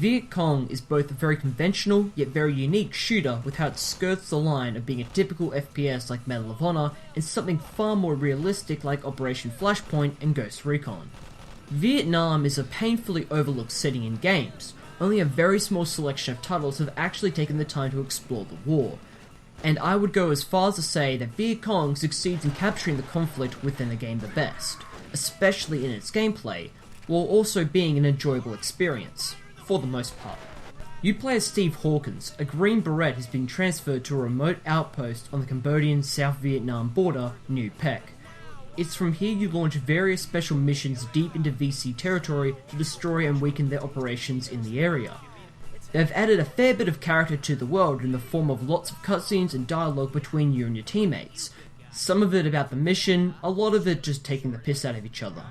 Vietcong is both a very conventional yet very unique shooter with how it skirts the line of being a typical FPS like Medal of Honor and something far more realistic like Operation Flashpoint and Ghost Recon. Vietnam is a painfully overlooked setting in games. Only a very small selection of titles have actually taken the time to explore the war, and I would go as far as to say that Vietcong succeeds in capturing the conflict within the game the best, especially in its gameplay, while also being an enjoyable experience, for the most part. You play as Steve Hawkins, a Green Beret who's been transferred to a remote outpost on the Cambodian South Vietnam border, Nui Pek. It's from here you launch various special missions deep into VC territory to destroy and weaken their operations in the area. They've added a fair bit of character to the world in the form of lots of cutscenes and dialogue between you and your teammates. Some of it about the mission, a lot of it just taking the piss out of each other.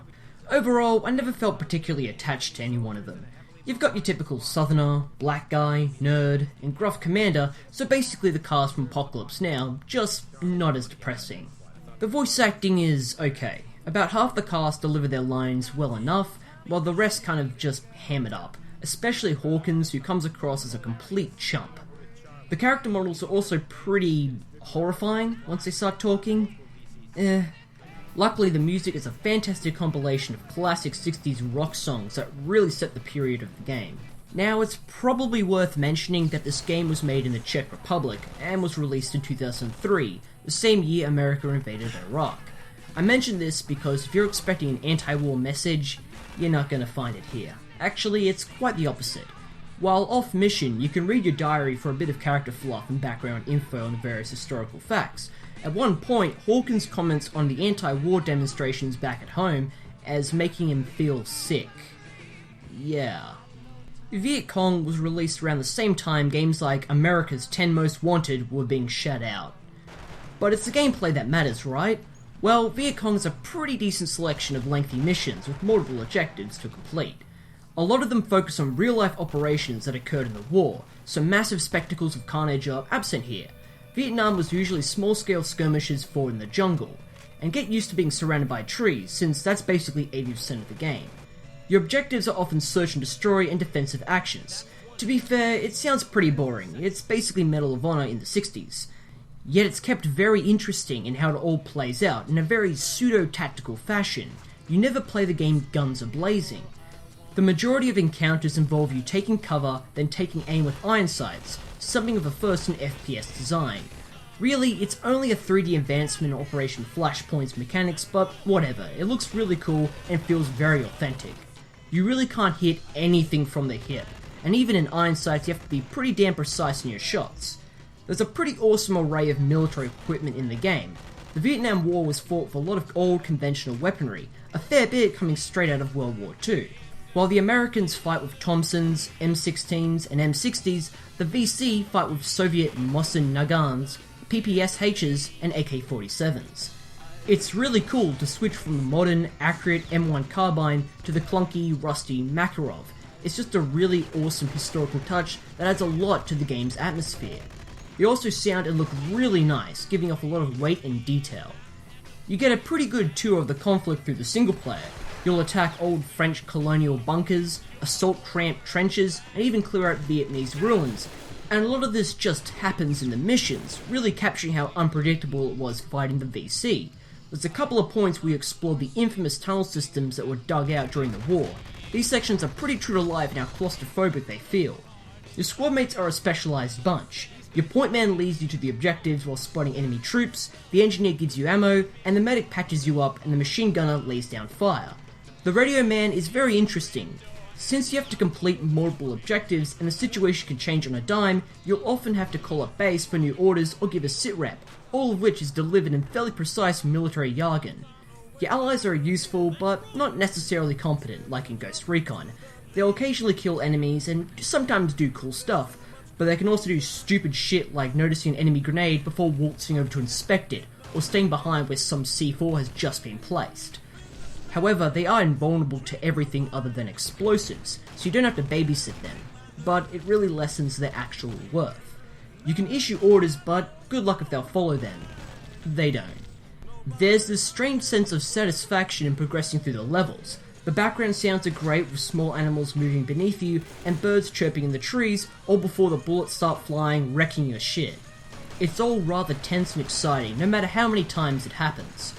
Overall, I never felt particularly attached to any one of them. You've got your typical southerner, black guy, nerd, and gruff commander, so basically the cast from Apocalypse Now, just not as depressing. The voice acting is okay. About half the cast deliver their lines well enough, while the rest kind of just ham it up, especially Hawkins, who comes across as a complete chump. The character models are also pretty horrifying once they start talking. Luckily, the music is a fantastic compilation of classic 60s rock songs that really set the period of the game. Now, it's probably worth mentioning that this game was made in the Czech Republic and was released in 2003, the same year America invaded Iraq. I mention this because if you're expecting an anti-war message, you're not going to find it here. Actually, it's quite the opposite. While off mission, you can read your diary for a bit of character fluff and background info on the various historical facts. At one point, Hawkins comments on the anti-war demonstrations back at home as making him feel sick. Yeah. Vietcong was released around the same time games like America's 10 Most Wanted were being shut out. But it's the gameplay that matters, right? Well, Vietcong is a pretty decent selection of lengthy missions with multiple objectives to complete. A lot of them focus on real-life operations that occurred in the war, so massive spectacles of carnage are absent here. Vietnam was usually small-scale skirmishes fought in the jungle, and get used to being surrounded by trees, since that's basically 80% of the game. Your objectives are often search and destroy and defensive actions. To be fair, it sounds pretty boring. It's basically Medal of Honor in the 60s. Yet it's kept very interesting in how it all plays out in a very pseudo-tactical fashion. You never play the game guns a-blazing. The majority of encounters involve you taking cover, then taking aim with iron sights, something of a first in FPS design. Really, it's only a 3D advancement in Operation Flashpoint's mechanics, but whatever, it looks really cool and feels very authentic. You really can't hit anything from the hip, and even in iron sights you have to be pretty damn precise in your shots. There's a pretty awesome array of military equipment in the game. The Vietnam War was fought with a lot of old conventional weaponry, a fair bit coming straight out of World War II. While the Americans fight with Thompsons, M16s, and M60s, the VC fight with Soviet Mosin Nagants, PPSHs, and AK-47s. It's really cool to switch from the modern, accurate M1 carbine to the clunky, rusty Makarov. It's just a really awesome historical touch that adds a lot to the game's atmosphere. They also sound and look really nice, giving off a lot of weight and detail. You get a pretty good tour of the conflict through the single player. You'll attack old French colonial bunkers, assault cramped trenches, and even clear out Vietnamese ruins. And a lot of this just happens in the missions, really capturing how unpredictable it was fighting the VC. There's a couple of points where you explore the infamous tunnel systems that were dug out during the war. These sections are pretty true to life in how claustrophobic they feel. Your squad mates are a specialised bunch. Your point man leads you to the objectives while spotting enemy troops, the engineer gives you ammo, and the medic patches you up, and the machine gunner lays down fire. The radio man is very interesting. Since you have to complete multiple objectives and the situation can change on a dime, you'll often have to call up base for new orders or give a sitrep, all of which is delivered in fairly precise military jargon. Your allies are useful, but not necessarily competent, like in Ghost Recon. They'll occasionally kill enemies and sometimes do cool stuff, but they can also do stupid shit like noticing an enemy grenade before waltzing over to inspect it, or staying behind where some C4 has just been placed. However, they are invulnerable to everything other than explosives, so you don't have to babysit them, but it really lessens their actual worth. You can issue orders, but good luck if they'll follow them. They don't. There's this strange sense of satisfaction in progressing through the levels. The The background sounds are great with small animals moving beneath you and birds chirping in the trees, all before the bullets start flying, wrecking your shit. It's all rather tense and exciting, no matter how many times it happens.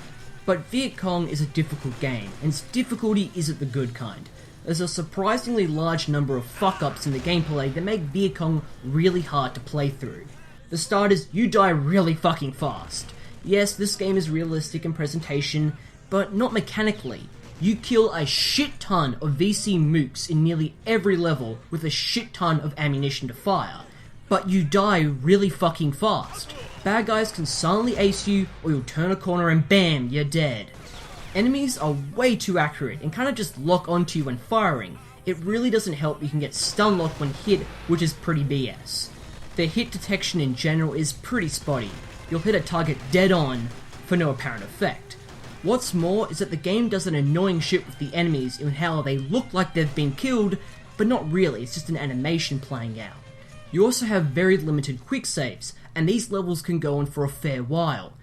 But Vietcong is a difficult game, and its difficulty isn't the good kind. There's a surprisingly large number of fuck-ups in the gameplay that make Vietcong really hard to play through. For starters, you die really fucking fast. Yes, this game is realistic in presentation, but not mechanically. You kill a shit ton of VC mooks in nearly every level with a shit ton of ammunition to fire, but you die really fucking fast. Bad guys can silently ace you, or you'll turn a corner and bam, you're dead. Enemies are way too accurate and kinda just lock onto you when firing. It really doesn't help you can get stun locked when hit, which is pretty BS. Their hit detection in general is pretty spotty. You'll hit a target dead on for no apparent effect. What's more is that the game does an annoying shit with the enemies in how they look like they've been killed, but not really, it's just an animation playing out. You also have very limited quick saves, and these levels can go on for a fair while.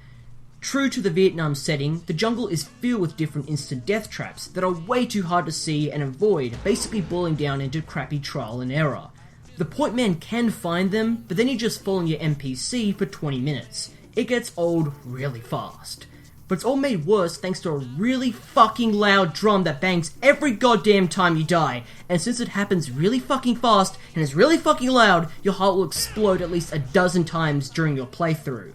True to the Vietnam setting, the jungle is filled with different instant death traps that are way too hard to see and avoid, basically boiling down into crappy trial and error. The point man can find them, but then you just follow your NPC for 20 minutes. It gets old really fast. But it's all made worse thanks to a really fucking loud drum that bangs every goddamn time you die, and since it happens really fucking fast and is really fucking loud, your heart will explode at least a dozen times during your playthrough.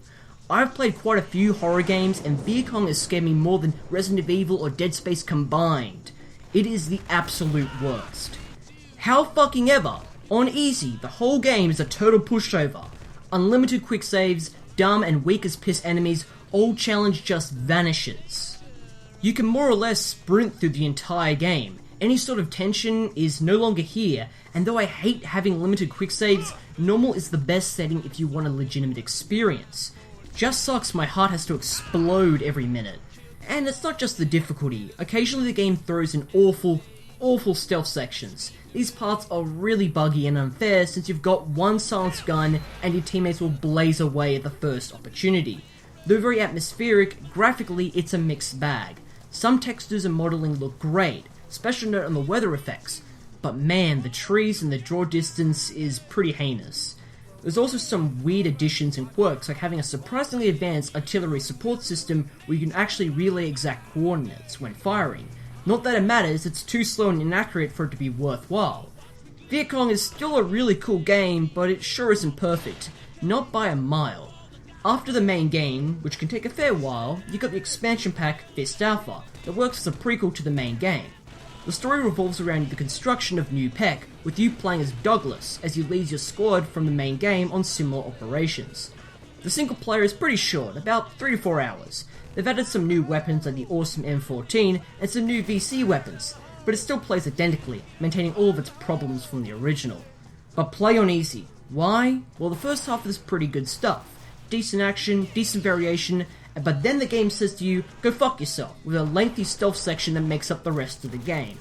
I've played quite a few horror games, and Vietcong has scared me more than Resident Evil or Dead Space combined. It is the absolute worst. How fucking ever, on easy, the whole game is a total pushover. Unlimited quick saves, dumb and weak as piss enemies, all challenge just vanishes. You can more or less sprint through the entire game. Any sort of tension is no longer here, and though I hate having limited quick saves, normal is the best setting if you want a legitimate experience. Just sucks my heart has to explode every minute. And it's not just the difficulty, occasionally the game throws in awful stealth sections. These parts are really buggy and unfair since you've got one silenced gun and your teammates will blaze away at the first opportunity. Though very atmospheric, graphically it's a mixed bag. Some textures and modelling look great, special note on the weather effects, but man, the trees and the draw distance is pretty heinous. There's also some weird additions and quirks, like having a surprisingly advanced artillery support system where you can actually relay exact coordinates when firing. Not that it matters, it's too slow and inaccurate for it to be worthwhile. Vietcong is still a really cool game, but it sure isn't perfect. Not by a mile. After the main game, which can take a fair while, you got the expansion pack, Fist Alpha, that works as a prequel to the main game. The story revolves around the construction of Nui Pek, with you playing as Douglas as you lead your squad from the main game on similar operations. The single player is pretty short, about 3 to 4 hours. They've added some new weapons like the awesome M14 and some new VC weapons, but it still plays identically, maintaining all of its problems from the original. But play on easy. Why? Well, the first half is pretty good stuff. Decent action, decent variation, but then the game says to you, go fuck yourself, with a lengthy stealth section that makes up the rest of the game.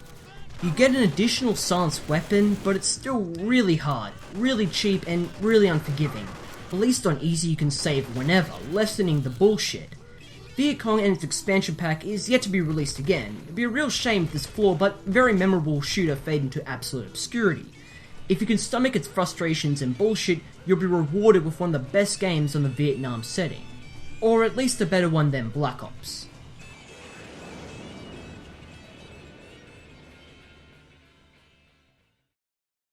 You get an additional silenced weapon, but it's still really hard, really cheap, and really unforgiving. At least on easy you can save whenever, lessening the bullshit. Vietcong and its expansion pack is yet to be released again. It'd be a real shame if this flawed but very memorable shooter fade into absolute obscurity. If you can stomach its frustrations and bullshit, you'll be rewarded with one of the best games on the Vietnam setting. Or at least a better one than Black Ops.